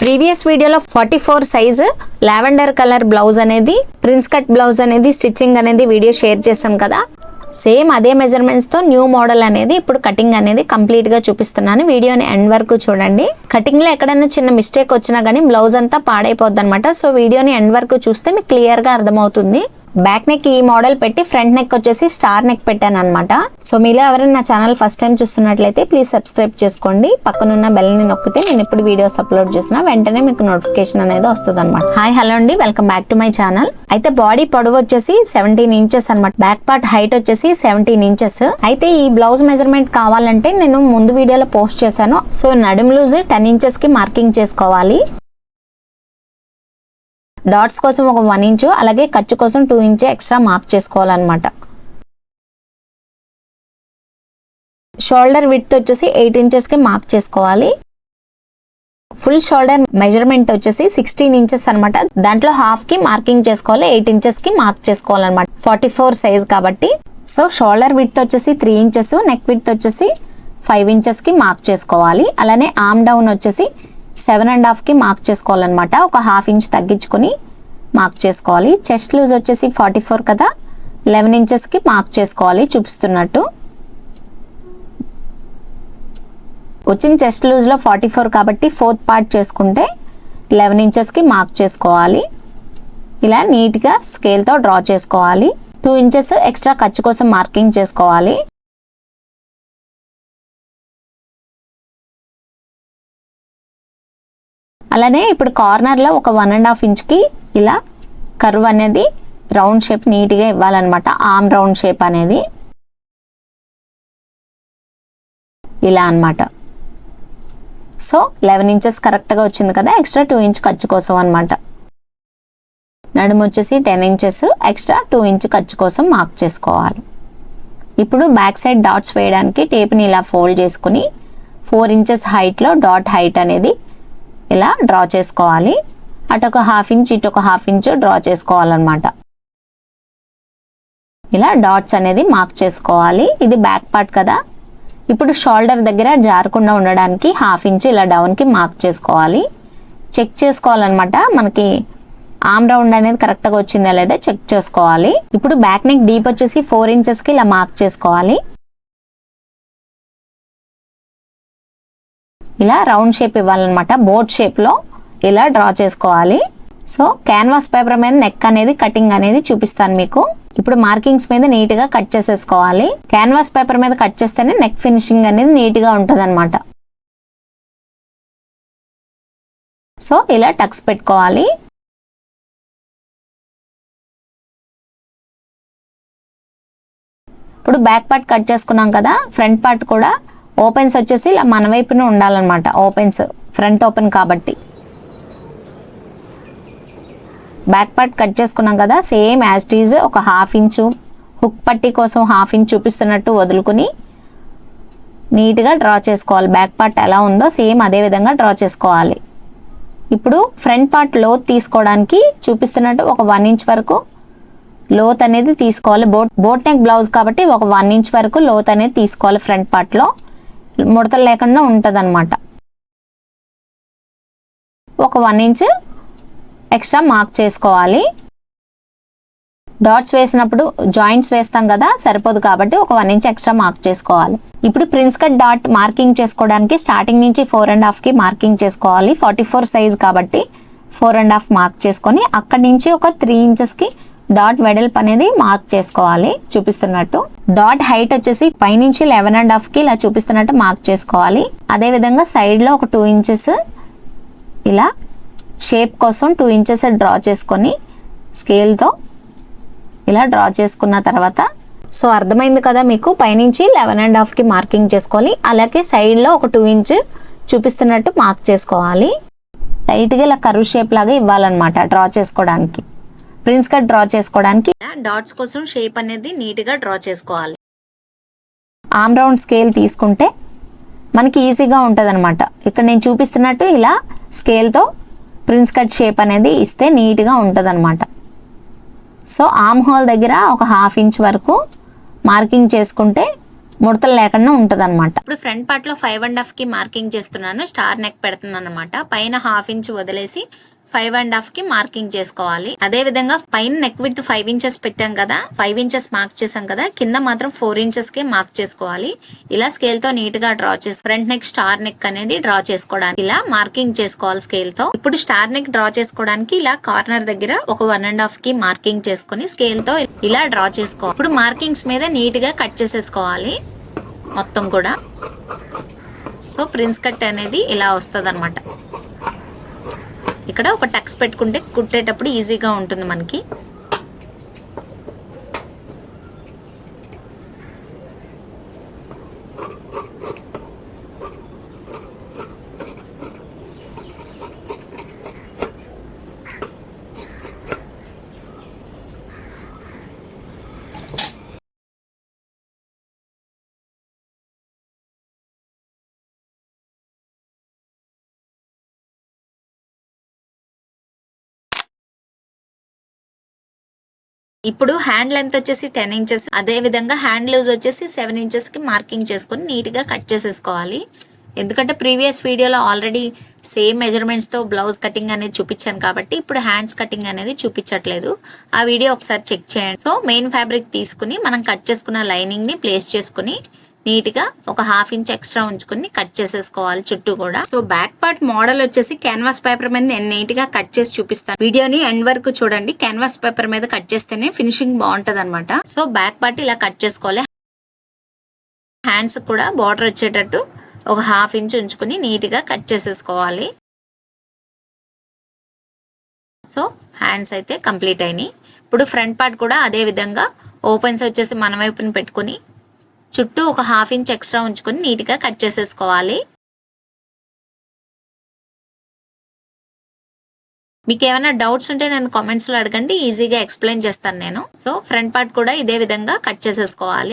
Previous వీడియోలో 44 size lavender colour blouse అనేది prince cut blouse అనేది స్టిచ్చింగ్ అనేది వీడియో షేర్ చేశాం కదా. సేమ్ అదే మెజర్మెంట్స్ తో న్యూ మోడల్ అనేది ఇప్పుడు కటింగ్ అనేది కంప్లీట్ గా చూపిస్తున్నాను. వీడియోని ఎండ్ వరకు చూడండి. కటింగ్ లో ఎక్కడైనా చిన్న మిస్టేక్ వచ్చినా గానీ బ్లౌజ్ అంతా పాడైపోద్ది అనమాట. సో వీడియోని ఎండ్ వరకు చూస్తే మీకు క్లియర్ గా అర్థమవుతుంది. బ్యాక్ నెక్ ఈ మోడల్ పెట్టి ఫ్రంట్ నెక్ వచ్చేసి స్టార్ నెక్ పెట్టాను అనమాట. సో మీలో ఎవరైనా నా ఛానల్ ఫస్ట్ టైం చూస్తున్నట్లయితే ప్లీజ్ సబ్స్క్రైబ్ చేసుకోండి. పక్కనున్న బెల్ ని నొక్కితే నేను ఎప్పుడు వీడియోస్ అప్లోడ్ చేసినా వెంటనే మీకు నోటిఫికేషన్ అనేది వస్తుంది అనమాట. హాయ్ హలో అండి, welcome back to my channel. అయితే బాడీ పొడవు వచ్చేసి 17 ఇంచెస్ అనమాట. బ్యాక్ పార్ట్ హైట్ వచ్చేసి 17 ఇంచెస్. అయితే ఈ బ్లౌజ్ మెజర్మెంట్ కావాలంటే నేను ముందు వీడియోలో పోస్ట్ చేశాను. సో నడుము లూజ్ 10 ఇంచెస్ కి మార్కింగ్ చేసుకోవాలి. డాట్స్ కోసం ఒక 1 ఇంచు, అలాగే ఖర్చు కోసం 2 ఇంచ్ ఎక్స్ట్రా మార్క్ చేసుకోవాలన్నమాట. షోల్డర్ విడ్త్ వచ్చేసి 8 ఇంచెస్ కి మార్క్ చేసుకోవాలి. ఫుల్ షోల్డర్ మెజర్మెంట్ వచ్చేసి 16 ఇంచెస్ అనమాట. దాంట్లో హాఫ్ కి మార్కింగ్ చేసుకోవాలి, 8 ఇంచెస్ కి మార్క్ చేసుకోవాలన్నమాట. 44 సైజ్ కాబట్టి. సో షోల్డర్ విడ్త్ వచ్చేసి 3 ఇంచెస్, నెక్ విడ్త్ వచ్చేసి 5 ఇంచెస్ కి మార్క్ చేసుకోవాలి. అలానే ఆర్మ్ డౌన్ వచ్చేసి 7.5 కి మార్క్ చేసుకోవాలన్నమాట. ఒక హాఫ్ ఇంచ్ తగ్గించుకొని మార్క్ చేసుకోవాలి. చెస్ట్ లూజ్ వచ్చేసి 44 కదా, 11 ఇంచెస్ కి మార్క్ చేసుకోవాలి చూపిస్తున్నట్టు. వచ్చిన చెస్ట్ లూజ్ లో 44 కాబట్టి 4th పార్ట్ చేసుకుంటే 11 ఇంచెస్ కి మార్క్ చేసుకోవాలి. ఇలా నీట్ గా స్కేల్ తో డ్రా చేసుకోవాలి. 2 ఇంచెస్ ఎక్స్ట్రా ఖర్చు కోసం మార్కింగ్ చేసుకోవాలి. అలానే ఇప్పుడు కార్నర్ లో ఒక 1.5 ఇంచ్ కి ఇలా కర్వ్ అనేది రౌండ్ షేప్ నీట్ గా ఇవ్వాలన్నమాట. ఆర్మ్ రౌండ్ షేప్ అనేది ఇలా అన్నమాట. సో 11 ఇంచెస్ కరెక్ట్ గా వచ్చింది కదా, ఎక్స్ట్రా 2 ఇంచ్ ఖర్చు కోసం అన్నమాట. నడుము వచ్చేసి 10 ఇంచెస్, ఎక్స్ట్రా 2 ఇంచ్ ఖర్చు కోసం మార్క్ చేసుకోవాలి. ఇప్పుడు బ్యాక్ సైడ్ డాట్స్ వేయడానికి టేప్ని ఇలా ఫోల్డ్ చేసుకుని 4 ఇంచెస్ హైట్ లో డాట్ హైట్ అనేది ఇలా డ్రా చేసుకోవాలి. అటు ఒక హాఫ్ ఇంచ్, ఇటు ఒక హాఫ్ ఇంచ్ డ్రా చేసుకోవాలన్నమాట. ఇలా డాట్స్ అనేది మార్క్ చేసుకోవాలి. ఇది బ్యాక్ పార్ట్ కదా. ఇప్పుడు షోల్డర్ దగ్గర జారకుండా ఉండడానికి హాఫ్ ఇంచ్ ఇలా డౌన్ కి మార్క్ చేసుకోవాలి. చెక్ చేసుకోవాలన్నమాట, మనకి ఆర్మ్ రౌండ్ అనేది కరెక్ట్ గా వచ్చిందా లేదా చెక్ చేసుకోవాలి. ఇప్పుడు బ్యాక్ నెక్ డీప్ వచ్చేసి 4 ఇంచెస్ కి ఇలా మార్క్ చేసుకోవాలి. ఇలా రౌండ్ షేప్ ఇవ్వాలన్నమాట. బోట్ షేప్ లో ఇలా డ్రా చేసుకోవాలి. సో క్యాన్వాస్ పేపర్ మీద నెక్ అనేది కటింగ్ అనేది చూపిస్తాను మీకు. ఇప్పుడు మార్కింగ్స్ మీద నీట్ గా కట్ చేసేసుకోవాలి. క్యాన్వాస్ పేపర్ మీద కట్ చేస్తేనే నెక్ ఫినిషింగ్ అనేది నీట్ గా ఉంటది అనమాట. సో ఇలా టక్స్ పెట్టుకోవాలి. ఇప్పుడు బ్యాక్ పార్ట్ కట్ చేసుకున్నాం కదా, ఫ్రంట్ పార్ట్ కూడా ఓపెన్స్ వచ్చేసి ఇలా మన వైపున ఉండాలన్నమాట. ఓపెన్స్ ఫ్రంట్ ఓపెన్ కాబట్టి. బ్యాక్ పార్ట్ కట్ చేసుకున్నాం కదా, సేమ్ యాజ్ ఇట్ ఈజ్ ఒక హాఫ్ ఇంచు హుక్ పట్టి కోసం హాఫ్ ఇంచ్ చూపిస్తున్నట్టు వదులుకుని నీట్గా డ్రా చేసుకోవాలి. బ్యాక్ పార్ట్ ఎలా ఉందో సేమ్ అదే విధంగా డ్రా చేసుకోవాలి. ఇప్పుడు ఫ్రంట్ పార్ట్ లోత్ తీసుకోవడానికి చూపిస్తున్నట్టు ఒక 1 ఇంచ్ వరకు లోత్ అనేది తీసుకోవాలి. బోట్ నెక్ బ్లౌజ్ కాబట్టి ఒక 1 ఇంచ్ వరకు లోత్ అనేది తీసుకోవాలి. ఫ్రంట్ పార్ట్లో ముడతలు లేకుండా ఉంటుంది అనమాట. ఒక 1 ఇంచ్ ఎక్స్ట్రా మార్క్ చేసుకోవాలి. డాట్స్ వేసినప్పుడు జాయింట్స్ వేస్తాం కదా, సరిపోదు కాబట్టి ఒక 1 ఇంచ్ ఎక్స్ట్రా మార్క్ చేసుకోవాలి. ఇప్పుడు ప్రిన్స్ కట్ డాట్ మార్కింగ్ చేసుకోవడానికి స్టార్టింగ్ నుంచి 4.5 కి మార్కింగ్ చేసుకోవాలి. 44 సైజ్ కాబట్టి 4.5 మార్క్ చేసుకొని అక్కడి నుంచి ఒక 3 ఇంచెస్ కి డాట్ వెడల్పు అనేది మార్క్ చేసుకోవాలి చూపిస్తున్నట్టు. డాట్ హైట్ వచ్చేసి పైనుంచి 11.5 కి ఇలా చూపిస్తున్నట్టు మార్క్ చేసుకోవాలి. అదే విధంగా సైడ్ లో ఒక 2 ఇంచెస్ ఇలా షేప్ కోసం 2 ఇంచెస్ డ్రా చేసుకొని స్కేల్ తో ఇలా డ్రా చేసుకున్న తర్వాత, సో అర్థమైంది కదా మీకు, పైనుంచి 11.5 కి మార్కింగ్ చేసుకోవాలి. అలాగే సైడ్ లో ఒక 2 ఇంచ్ చూపిస్తున్నట్టు మార్క్ చేసుకోవాలి. లైట్ గా ఇలా కర్వ్ షేప్ లాగా ఇవ్వాలన్నమాట డ్రా చేసుకోవడానికి. ప్రిన్స్ కట్ డ్రా చేసుకోవడానికి డాట్స్ కోసం షేప్ అనేది నీట్ గా డ్రా చేసుకోవాలి. ఆర్మ్ రౌండ్ స్కేల్ తీసుకుంటే మనకి ఈజీగా ఉంటుంది అనమాట. ఇక్కడ నేను చూపిస్తున్నట్టు ఇలా స్కేల్ తో ప్రిన్స్ కట్ షేప్ అనేది ఇస్తే నీట్ గా ఉంటుంది అనమాట. సో ఆర్మ్ హోల్ దగ్గర ఒక హాఫ్ ఇంచ్ వరకు మార్కింగ్ చేసుకుంటే ముడతలు లేకుండా ఉంటది అనమాట. ఇప్పుడు ఫ్రంట్ పార్ట్ లో 5.5 కి మార్కింగ్ చేస్తున్నాను. స్టార్ నెక్ పెడుతున్నాను అనమాట. పైన 1/2 ఇంచ్ వదిలేసి 5.5 కి మార్కింగ్ చేసుకోవాలి. అదే విధంగా పైన నెక్ విడ్త్ 5 ఇంచెస్ పెట్టాం కదా, 5 ఇంచెస్ మార్క్ చేసాం కదా, కింద మాత్రం 4 ఇంచెస్ కి మార్క్ చేసుకోవాలి. ఇలా స్కేల్ తో నీట్ గా డ్రా చేసి ఫ్రంట్ నెక్ స్టార్ నెక్ అనేది డ్రా చేసుకోవడానికి ఇలా మార్కింగ్ చేసుకోవాలి స్కేల్ తో. ఇప్పుడు స్టార్ నెక్ డ్రా చేసుకోవడానికి ఇలా కార్నర్ దగ్గర ఒక 1.5 కి మార్కింగ్ చేసుకుని స్కేల్ తో ఇలా డ్రా చేసుకోవాలి. ఇప్పుడు మార్కింగ్స్ మీద నీట్ గా కట్ చేసేసుకోవాలి మొత్తం కూడా. సో ప్రిన్స్ కట్ అనేది ఇలా వస్తుంది అనమాట. ఇక్కడ ఒక టక్స్ పెట్టుకుంటే కుట్టేటప్పుడు ఈజీగా ఉంటుంది మనకి. ఇప్పుడు హ్యాండ్ లెంత్ వచ్చేసి 10 ఇంచెస్, అదే విధంగా హ్యాండ్ లూజ్ వచ్చేసి 7 ఇంచెస్ కి మార్కింగ్ చేసుకుని నీట్ గా కట్ చేసేసుకోవాలి. ఎందుకంటే ప్రీవియస్ వీడియోలో ఆల్రెడీ సేమ్ మెజర్మెంట్స్ తో బ్లౌజ్ కటింగ్ అనేది చూపించాను కాబట్టి ఇప్పుడు హ్యాండ్స్ కటింగ్ అనేది చూపించట్లేదు. ఆ వీడియో ఒకసారి చెక్ చేయండి. సో మెయిన్ ఫ్యాబ్రిక్ తీసుకుని మనం కట్ చేసుకున్న లైనింగ్ ని ప్లేస్ చేసుకుని నీట్ గా ఒక 1/2 ఇంచ్ ఎక్స్ట్రా ఉంచుకుని కట్ చేసేసుకోవాలి చుట్టూ కూడా. సో బ్యాక్ పార్ట్ మోడల్ వచ్చేసి క్యాన్వాస్ పేపర్ మీద నేను నీట్ గా కట్ చేసి చూపిస్తాను. వీడియోని ఎండ్ వరకు చూడండి. క్యాన్వాస్ పేపర్ మీద కట్ చేస్తేనే ఫినిషింగ్ బాగుంటది అనమాట. సో బ్యాక్ పార్ట్ ఇలా కట్ చేసుకోవాలి. హ్యాండ్స్ కూడా బార్డర్ వచ్చేటట్టు ఒక 1/2 ఇంచ్ ఉంచుకుని నీట్ గా కట్ చేసేసుకోవాలి. సో హ్యాండ్స్ అయితే కంప్లీట్ అయినాయి. ఇప్పుడు ఫ్రంట్ పార్ట్ కూడా అదే విధంగా ఓపెన్స్ వచ్చేసి మన వైపుని పెట్టుకుని చుట్టూ ఒక 1/2 ఇంచ్ ఎక్స్ట్రా ఉంచుకొని నీట్ గా కట్ చేసేసుకోవాలి. మీకు ఏమైనా డౌట్స్ ఉంటే నేను కామెంట్స్ లో అడగండి, ఈజీగా ఎక్స్ప్లెయిన్ చేస్తాను నేను. సో ఫ్రంట్ పార్ట్ కూడా ఇదే విధంగా కట్ చేసేసుకోవాలి.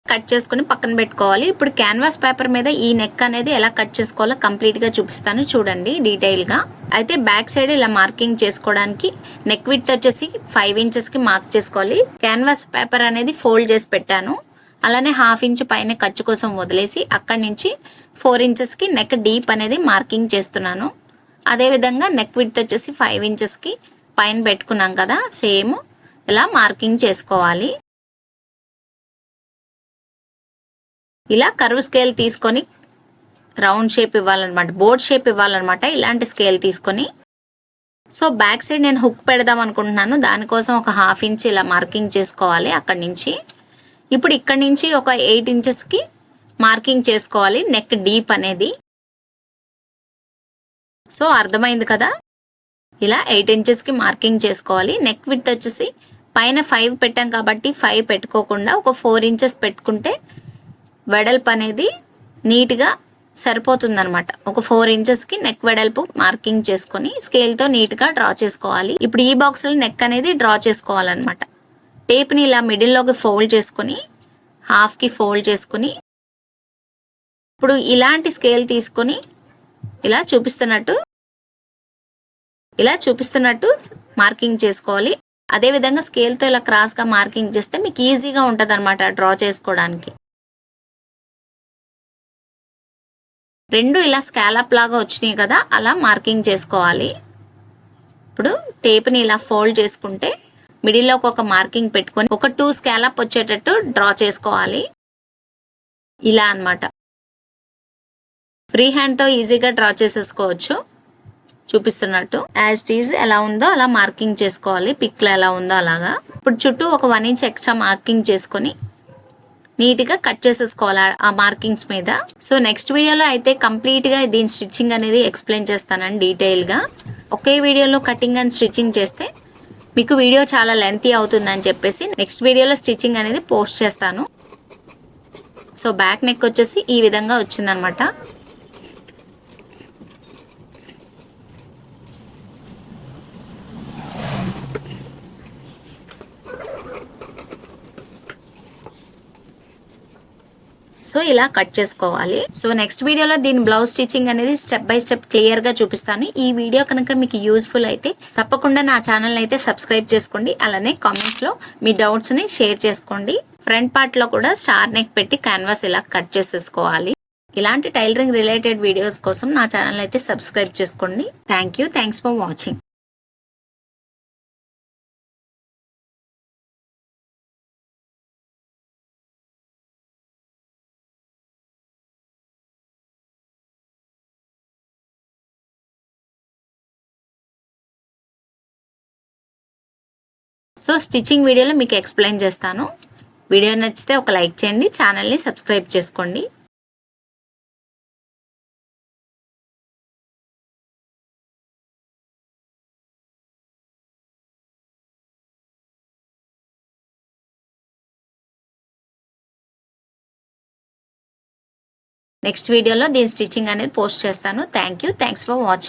కట్ చేసుకుని పక్కన పెట్టుకోవాలి. ఇప్పుడు క్యాన్వాస్ పేపర్ మీద ఈ నెక్ అనేది ఎలా కట్ చేసుకోవాలో కంప్లీట్ గా చూపిస్తాను చూడండి డీటెయిల్ గా. అయితే బ్యాక్ సైడ్ ఇలా మార్కింగ్ చేసుకోవడానికి నెక్ విడ్త్ వచ్చేసి 5 ఇంచెస్ కి మార్క్ చేసుకోవాలి. క్యాన్వాస్ పేపర్ అనేది ఫోల్డ్ చేసి పెట్టాను. అలానే 1/2 ఇంచ్ పైన ఖర్చు కోసం వదిలేసి అక్కడి నుంచి 4 ఇంచెస్ కి నెక్ డీప్ అనేది మార్కింగ్ చేస్తున్నాను. అదే విధంగా నెక్ విడ్త్ వచ్చేసి 5 ఇంచెస్ కి పైన పెట్టుకున్నాం కదా, సేమ్ ఇలా మార్కింగ్ చేసుకోవాలి. ఇలా కర్వ్ స్కేల్ తీసుకొని రౌండ్ షేప్ ఇవ్వాలన్నమాట, బోర్డ్ షేప్ ఇవ్వాలన్నమాట ఇలాంటి స్కేల్ తీసుకొని. సో బ్యాక్ సైడ్ నేను హుక్ పెడదాం అనుకుంటున్నాను. దానికోసం ఒక 1/2 ఇంచ్ ఇలా మార్కింగ్ చేసుకోవాలి అక్కడి నుంచి. ఇప్పుడు ఇక్కడి నుంచి ఒక 8 ఇంచెస్ కి మార్కింగ్ చేసుకోవాలి నెక్ డీప్ అనేది. సో అర్థమైంది కదా, ఇలా 8 ఇంచెస్ కి మార్కింగ్ చేసుకోవాలి. నెక్ విడ్త్ వచ్చేసి పైన 5 పెట్టాం కాబట్టి 5 పెట్టుకోకుండా ఒక 4 ఇంచెస్ పెట్టుకుంటే వెడల్పు అనేది నీట్గా సరిపోతుంది అనమాట. ఒక 4 ఇంచెస్ కి నెక్ వెడల్పు మార్కింగ్ చేసుకొని స్కేల్ తో నీట్ గా డ్రా చేసుకోవాలి. ఇప్పుడు ఈ బాక్స్ లో నెక్ అనేది డ్రా చేసుకోవాలన్నమాట. టేప్ ని ఇలా మిడిల్ లోకి ఫోల్డ్ చేసుకుని 1/2 కి ఫోల్డ్ చేసుకుని ఇప్పుడు ఇలాంటి స్కేల్ తీసుకొని ఇలా చూపిస్తున్నట్టు మార్కింగ్ చేసుకోవాలి. అదే విధంగా స్కేల్ తో ఇలా క్రాస్ గా మార్కింగ్ చేస్తే మీకు ఈజీగా ఉంటది అనమాట డ్రా చేసుకోవడానికి. రెండు ఇలా స్కాలప్ లాగా వచ్చినాయి కదా, అలా మార్కింగ్ చేసుకోవాలి. ఇప్పుడు టేప్ని ఇలా ఫోల్డ్ చేసుకుంటే మిడిల్లోకి ఒక మార్కింగ్ పెట్టుకొని ఒక 2 స్కాలప్ వచ్చేటట్టు డ్రా చేసుకోవాలి. ఇలా అన్నమాట. ఫ్రీ హ్యాండ్తో ఈజీగా డ్రా చేసేసుకోవచ్చు. చూపిస్తున్నట్టు యాజ్ ఇట్ ఈజ్ ఎలా ఉందో అలా మార్కింగ్ చేసుకోవాలి, పిక్లో ఎలా ఉందో అలాగా. ఇప్పుడు చుట్టూ ఒక 1 ఇంచ్ ఎక్స్ట్రా మార్కింగ్ చేసుకొని నీట్గా కట్ చేసేసుకోవాలి ఆ మార్కింగ్స్ మీద. సో నెక్స్ట్ వీడియోలో అయితే కంప్లీట్గా దీని స్టిచ్చింగ్ అనేది ఎక్స్ప్లెయిన్ చేస్తానండి డీటెయిల్గా. ఒకే వీడియోలో కటింగ్ అండ్ స్టిచ్చింగ్ చేస్తే మీకు వీడియో చాలా లెంతీ అవుతుందని చెప్పేసి నెక్స్ట్ వీడియోలో స్టిచ్చింగ్ అనేది పోస్ట్ చేస్తాను. సో బ్యాక్ నెక్ వచ్చేసి ఈ విధంగా వచ్చిందనమాట. సో ఇలా కట్ చేసుకోవాలి. సో నెక్స్ట్ వీడియోలో దీని బ్లౌజ్ స్టిచ్చింగ్ అనేది స్టెప్ బై స్టెప్ క్లియర్ గా చూపిస్తాను. ఈ వీడియో కనుక మీకు యూస్ఫుల్ అయితే తప్పకుండా నా ఛానల్ అయితే సబ్స్క్రైబ్ చేసుకోండి. అలానే కామెంట్స్ లో మీ డౌట్స్ ని షేర్ చేసుకోండి. ఫ్రంట్ పార్ట్ లో కూడా స్టార్ నెక్ పెట్టి క్యాన్వాస్ ఇలా కట్ చేసేసుకోవాలి. ఇలాంటి టైలరింగ్ రిలేటెడ్ వీడియోస్ కోసం నా ఛానల్ అయితే సబ్స్క్రైబ్ చేసుకోండి. Thanks for watching. So stitching వీడియోలో మీకు ఎక్స్ప్లెయిన్ చేస్తాను. వీడియో నచ్చితే ఒక లైక్ చేయండి, ఛానల్ని సబ్స్క్రైబ్ చేసుకోండి. నెక్స్ట్ వీడియోలో దీని స్టిచ్చింగ్ అనేది పోస్ట్ చేస్తాను. Thanks for watching.